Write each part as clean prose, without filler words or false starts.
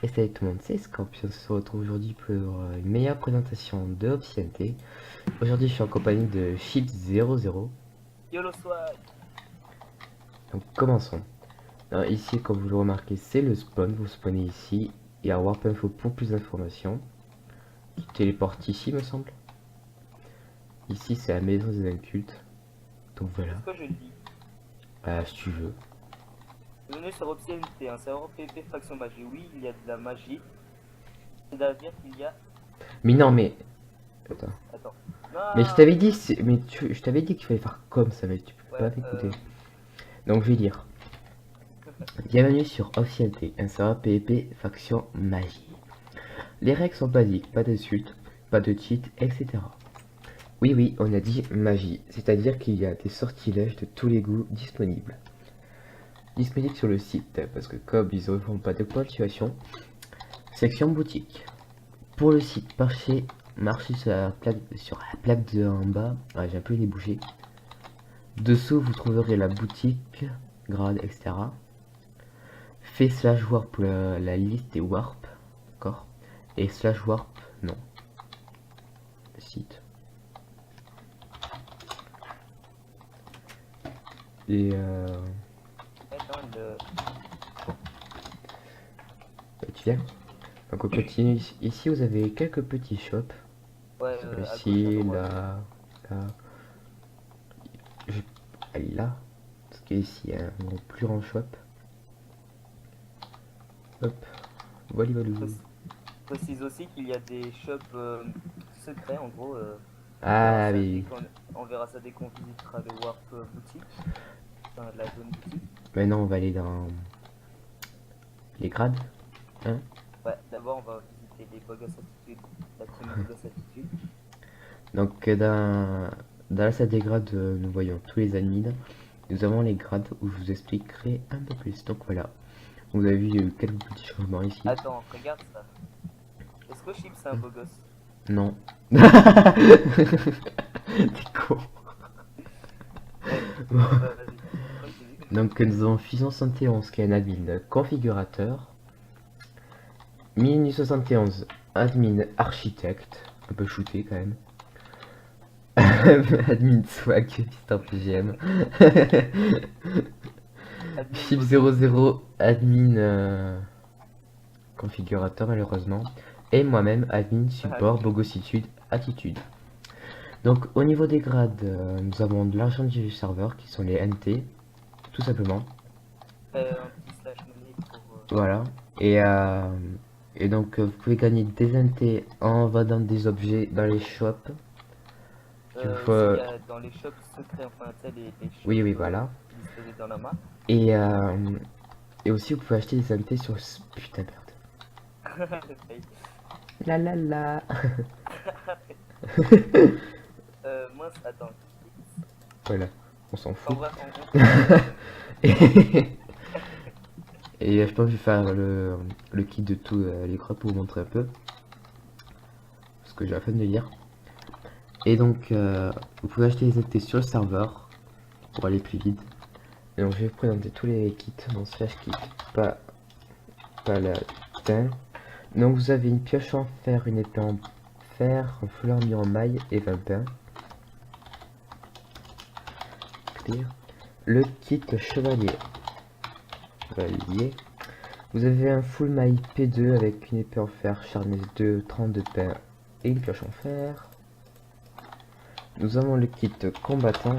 Et salut tout le monde, c'est Scorpion. On se retrouve aujourd'hui pour une meilleure présentation de Obsidian. Aujourd'hui, je suis en compagnie de Chip00. YOLO Swag. Donc, commençons. Alors, ici, comme vous le remarquez, c'est le spawn. Vous spawnez ici. Et à Warp Info pour plus d'informations. Qui téléporte ici, me semble. Ici, c'est la maison des incultes. Donc voilà. Est-ce que je lis? Si tu veux. Bienvenue sur Obsidianité, un serveur PvP faction magie. Oui, il y a de la magie. C'est-à-dire qu'il y a. Mais non, mais. Attends. Attends. Mais je Non. t'avais dit, je t'avais dit qu'il fallait faire comme ça, mais tu peux pas Ouais, t'écouter. Donc, je vais lire. Bienvenue sur Obsidianité, un serveur PvP faction magie. Les règles sont basiques, pas d'insultes, pas de cheats, etc. Oui, oui, on a dit magie, c'est-à-dire qu'il y a des sortilèges de tous les goûts disponibles. Disponibles sur le site, parce que comme ils ne font pas de ponctuation, section boutique. Pour le site, marchez sur la plaque de en bas, j'ai un peu les bouger. Dessous, vous trouverez la boutique, grade, etc. Fait /warp pour la liste des warp, d'accord. Et /warp, non. Site. Et Attends, tu viens. Donc on continue. Ici vous avez quelques petits shops. ouais, à gauche, à Ici, droite. là. Je... Elle est là. Parce qu'ici un plus grand shop. Hop. Voilà, voilà. Précise aussi qu'il y a des shops secrets, en gros. Ah oui. On verra ça dès qu'on visitera le Warp boutique. Enfin, la zone boutique. Maintenant on va aller dans les grades. Hein. Ouais, d'abord, on va visiter les Bogus Attitude. La team Bogus Attitude. Donc dans la salle des grades, nous voyons tous les admins. Nous avons les grades où je vous expliquerai un peu plus. Donc voilà. Vous avez vu, il y a eu quelques petits changements ici. Attends, regarde ça. Est-ce que Chip c'est un beau gosse? Non. T'es con. Vas-y. Continue. Donc nous avons Fusion 71 qui est un admin configurateur. 1071 admin architecte. Un peu shooté quand même. Admin swag, Mister PGM. Chip 00 admin configurateur malheureusement. Et moi-même admin support bogossitude attitude. Donc au niveau des grades, nous avons de l'argent du serveur qui sont les NT, tout simplement. Un petit slash money pour. Voilà. Et donc vous pouvez gagner des NT en vendant des objets dans les shops. Aussi, il y a dans les shops secrets, enfin, tu sais, les shops Oui, oui, voilà. disposés dans la map. Et aussi vous pouvez acheter des NT sur ce putain merde. La la la. Moi, attends. Voilà, on s'en En fout. vrai, Et je pense que je vais faire le kit de tous les grottes pour vous montrer un peu. Parce que j'ai la flemme de lire. Et donc, vous pouvez acheter les NT sur le serveur pour aller plus vite. Et donc, je vais vous présenter tous les kits dans slash kit. Pas la putain. Donc, vous avez une pioche en fer, une épée en fer, un foulard mis en maille et 20 pains. Clear. Le kit chevalier. Vous avez un full maille P2 avec une épée en fer, charnaise 2, 32 pains et une pioche en fer. Nous avons le kit combattant.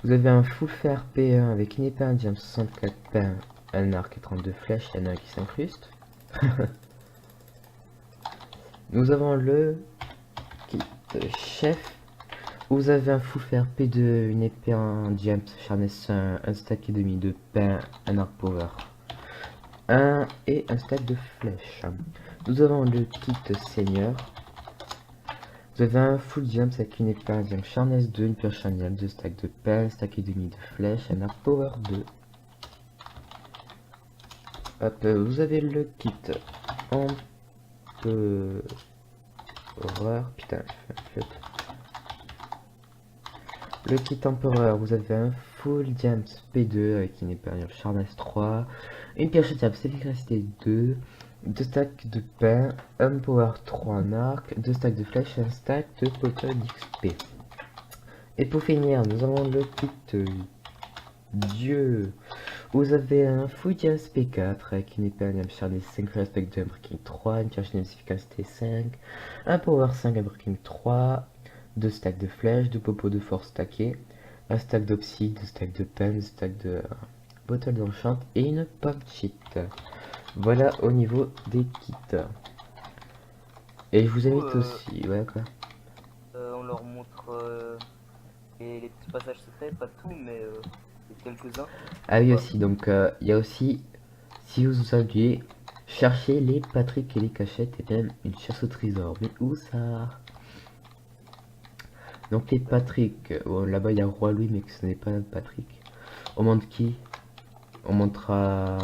Vous avez un full fer P1 avec une épée indienne, 64 pains, un arc et 32 flèches, il y en a un qui s'incruste. Nous avons le kit chef. Vous avez un full fer P2, une épée en diams, charnesse 1, un stack et demi de pain, un arc power 1 et un stack de flèches. Nous avons le kit seigneur. Vous avez un full diams avec une épée en diams, charnesse 2, une pioche en diams, 2 stacks de pain, un stack et demi de flèches, un arc power 2. Hop, vous avez le kit horreur, putain, flip. Le kit empereur, vous avez un full diams P2 avec une épée charnaise 3, Une pioche à efficacité 2, 2 stacks de pain, un power 3 en arc, 2 stacks de flèches, un stack de potable d'XP. Et pour finir, nous avons le kit Dieu. Vous avez un Fouille SP4 avec une épée à chargée 5 aspect de Breaking 3, une pioche d'efficacité 5, un power 5 à Breaking 3, 2 stacks de flèches, 2 popos de force stackés, un stack d'opsy, 2 stacks de pen, 2 stacks de bottle d'enchant et une pop cheat. Voilà au niveau des kits. Et je vous invite aussi, ouais quoi. On leur montre les petits passages secrets, pas tout, mais quelques-uns. Ah oui Ouais. aussi, donc il y a aussi, si vous oubliez, chercher les Patrick et les cachettes et même une chasse au trésor. Mais où ça? Donc les Patrick, bon, là-bas il y a Roi Louis mais que ce n'est pas Patrick. On montre qui? On montrera...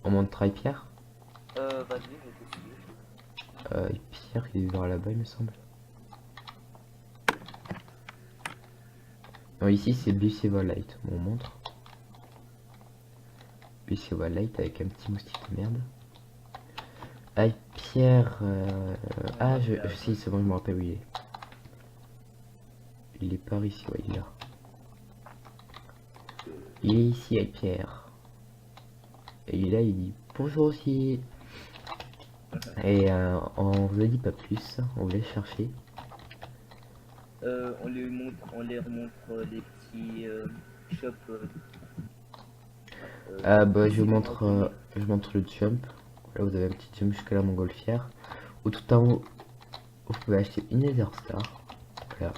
On montrera Pierre. Vas-y, je vais te suivre. Et Pierre il est vers là-bas il me semble. Non ici c'est Buceva Light, bon, on montre. Buceva Light avec un petit moustique de merde. Ah Pierre... Ah je sais, c'est bon je me rappelle où il est. Il est par ici, ouais il est là. Il est ici avec Pierre. Et il est là, il dit bonjour aussi. Et on vous a dit pas plus, on vous laisse chercher. On les remontre les petits shops. Ah bah je vous montre le jump. Là vous avez un petit jump jusqu'à la montgolfière. Ou tout en haut, vous pouvez acheter une Nether Star. Voilà.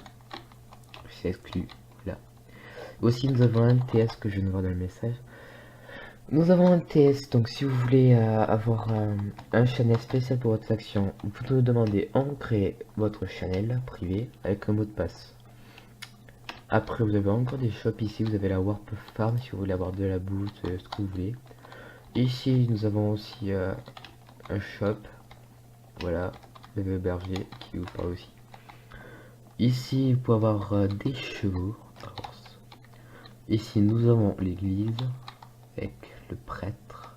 C'est exclu. Voilà. Aussi nous avons un TS que je viens de voir dans le message. Nous avons un TS, donc si vous voulez avoir un channel spécial pour votre action, vous pouvez nous demander en créer votre channel privé avec un mot de passe. Après vous avez encore des shops ici, vous avez la Warp Farm si vous voulez avoir de la bouffe, ce que vous voulez. Ici nous avons aussi un shop, voilà, le berger qui vous parle aussi. Ici vous pouvez avoir des chevaux. Ici nous avons l'église avec le prêtre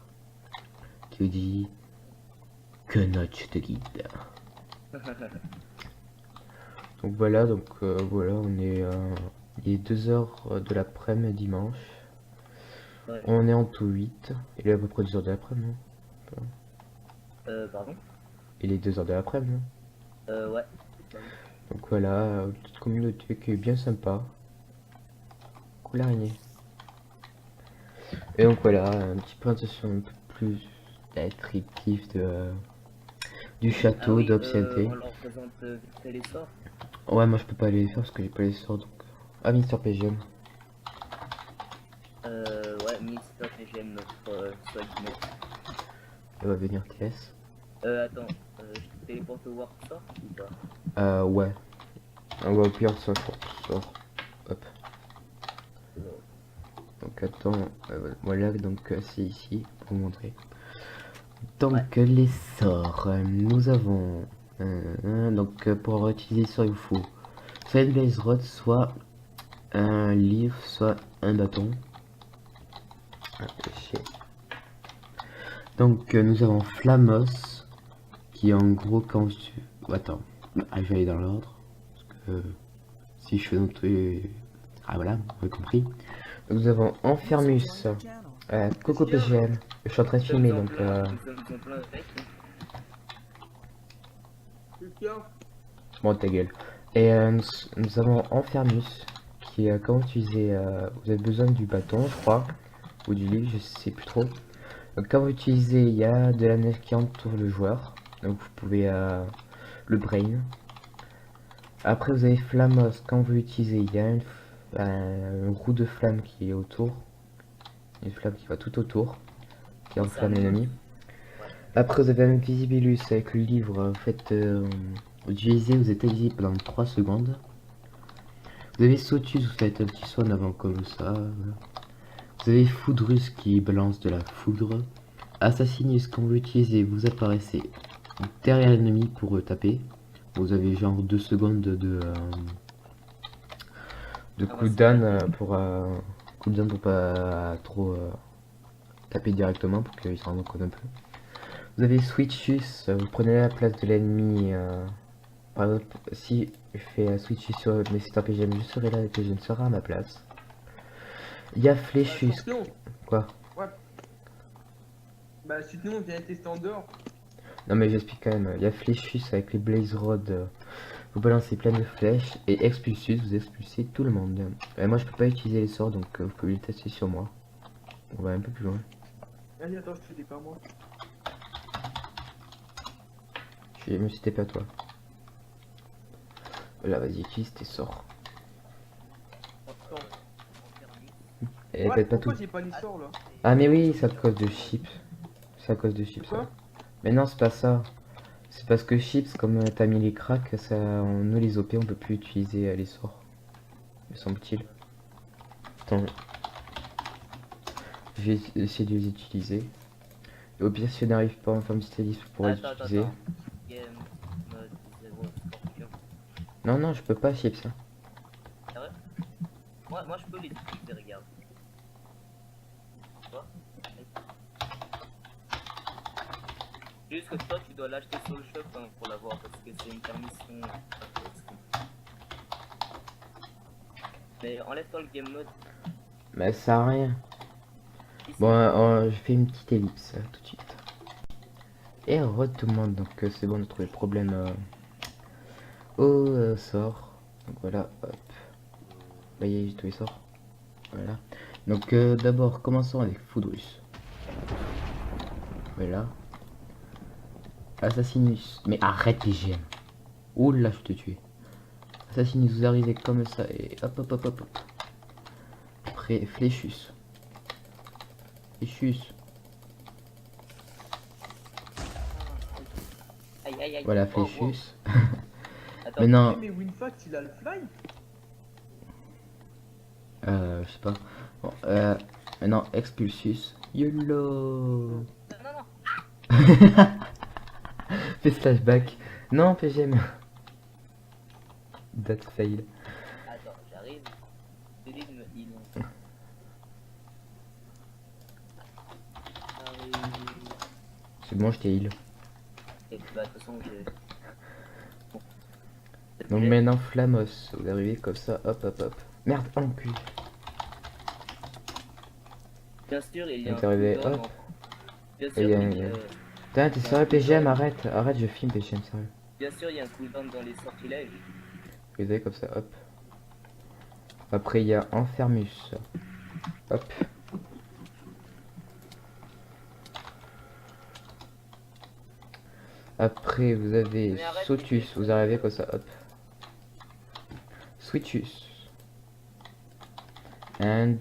qui vous dit que notre te guide. Donc voilà, voilà, on est il est 2h de l'après-midi dimanche. Ouais. On est en tout 8. Il est à peu près 2h de l'après-midi, Pardon. Il est 2h de l'après-midi. Ouais. Donc voilà, une petite communauté qui est bien sympa. Cool araignée. Et donc voilà, une petite présentation un peu plus descriptive du château d'Obsidianté. On leur présente vite fait les sorts. Ouais, moi je peux pas les faire parce que j'ai pas les sorts donc. Ah, Mister PGM. Ouais, Mister PGM, notre swagman. Il va venir TS. Attends, je te téléporte au Warp Sort ou pas? Ouais. On va au pire ça sort. Hop. Donc attends, voilà, donc c'est ici pour vous montrer. Donc les sorts, nous avons donc pour utiliser ça il vous faut soit une blaze rod, soit un livre, soit un bâton. Donc nous avons Flamos qui en gros quand tu... Attends, je vais aller dans l'ordre parce que si je fais dans tous les... Ah voilà, vous avez compris. Donc, nous avons Enfermus, Coco PGM, je suis en train de filmer donc bon ta gueule. Et nous avons Enfermus qui comment utiliser vous avez besoin du bâton je crois ou du livre, je sais plus trop. Donc quand vous utilisez, il y a de la neige qui entoure le joueur, donc vous pouvez le brain. Après vous avez Flamos, quand vous l'utilisez, il y a une roue de flamme qui est autour, une flamme qui va tout autour, qui enflamme l'ennemi. Après vous avez un Visibilus avec le livre, vous faites vous utilisez, vous êtes invisible pendant 3 secondes. Vous avez Sotus, vous faites un petit soin avant comme ça. Voilà. Vous avez Foudrus qui balance de la foudre. Assassinus, quand vous l'utilisez, vous apparaissez derrière l'ennemi pour taper. Vous avez genre 2 secondes de cooldown pour pas trop Tapez directement pour qu'il se rende compte un peu. Vous avez Switchus, vous prenez la place de l'ennemi. Par exemple, si je fais un Switchus sur mes sites PGM, je serai là et PGM sera à ma place. Il y a Fléchus. Scorpion. Quoi? Ouais. Bah, sinon, on vient tester en dehors. Non mais j'explique quand même. Il y a Fléchus avec les Blaze Rod. Vous balancez plein de flèches. Et Expulsus, vous expulsez tout le monde. Et moi je peux pas utiliser les sorts donc vous pouvez les tester sur moi. On va un peu plus loin. Allez, attends, je fais des pas moi. Je me suis pas toi. Voilà, vas-y, utilise tes sorts. Attends. Et Ouais, peut-être pas pourquoi tout. j'ai pas les sorts là? Ah mais oui, c'est à cause de Chips. C'est à cause de Chips. Quoi? Ça. Mais non, c'est pas ça. C'est parce que Chips, comme t'as mis les cracks, ça, nous les OP, on peut plus utiliser les sorts. Me semble-t-il. Attends. Je vais essayer de les utiliser. Et au pire, si on n'arrive pas en forme styliste, vous pourrez les utiliser. Game mode 0 scorpion. Non, non, je peux pas Chips. Hein. C'est vrai? Moi je peux les utiliser, regarde. Tu vois? Juste que toi tu dois l'acheter sur le shop hein, pour l'avoir parce que c'est une permission. Mais enlève-toi le game mode. Mais ça sert à rien. Ici. Bon, je fais une petite ellipse tout de suite. Et re tout le monde, donc c'est bon, on a trouvé le problème au sort. Donc voilà, hop. Là, il y a tous les sorts. Voilà. Donc d'abord, commençons avec Foudrus. Voilà. Assassinus. Mais arrête PGM. Oula, je te tué. Assassinus, vous arrivez comme ça et hop hop hop hop hop. Après, Fléchus. Fléchus. Aïe aïe aïe. Voilà, Oh, wow. Fléchus. Attends, Mais non, Mais Winfact, il a le fly? je sais pas. Bon, maintenant, Expulsus. YOLO. non, non, non. Fais flashback. Non, PGM. That fail. Attends, j'arrive. Celui me heal. C'est bon, je t'ai heal. Et bah, de toute façon, j'ai. Bon. Donc maintenant, Flamos. Vous arrivez comme ça, hop hop hop. Merde, en cul. Bien sûr, il y a Donc un t'es arrivé, cooldown hop. Bien Et sûr, il y a- il y a- Putain, t'es sérieux, PGM, arrête. Arrête, je filme, PGM, sérieux. bien sûr, il y a un cooldown dans les sortilèges. Vous avez comme ça, hop. Après, il y a Enfermus. Hop. Après, vous avez Mais arrête, Sotus. mais- Vous arrivez comme ça, hop. Switchus. And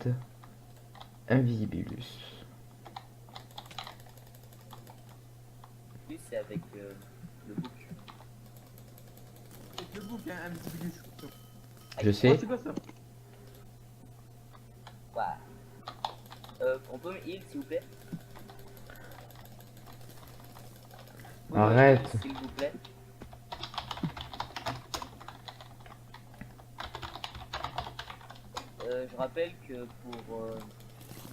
Invisibilus. Lui, c'est avec le book. Le bouc, hein, un petit peu du chou. Je sais. C'est quoi ça? Ouais. On peut me heal, s'il vous plaît? Vous Arrête. me heal, s'il vous plaît. Je rappelle que pour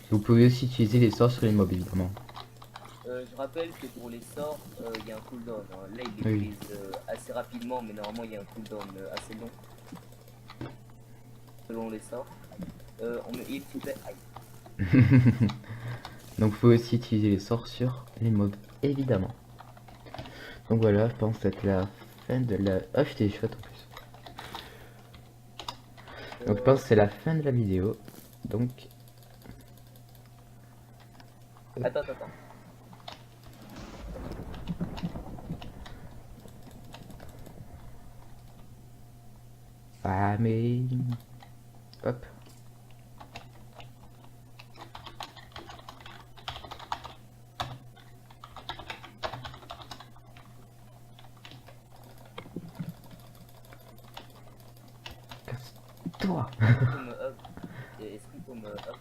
Vous pouvez aussi utiliser les sorts sur les mobs, évidemment. je rappelle que pour les sorts, il y a un cooldown. Hein. Là, il les Oui. utilise assez rapidement, mais normalement, il y a un cooldown assez long. Selon les sorts. On me heal, s'il vous plaît. Aïe. Donc, vous pouvez aussi utiliser les sorts sur les mobs, évidemment. Donc voilà, je pense être la fin de la... Ah, j'étais chouette en plus. Donc je pense que c'est la fin de la vidéo. Donc... Attends. Ah mais... Hop. Casse-toi. Est-ce qu'on me up? Est-ce qu'on peut me up?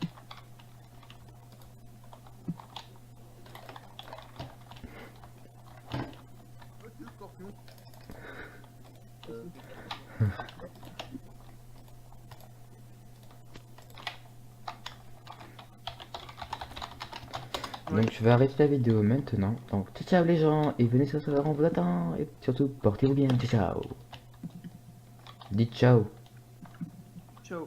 Scorpion. Ouais. Donc je vais arrêter la vidéo maintenant. Donc ciao ciao les gens et venez sur le serveur, on vous attend. Et surtout portez-vous bien. Ciao ciao. Dites ciao. Ciao.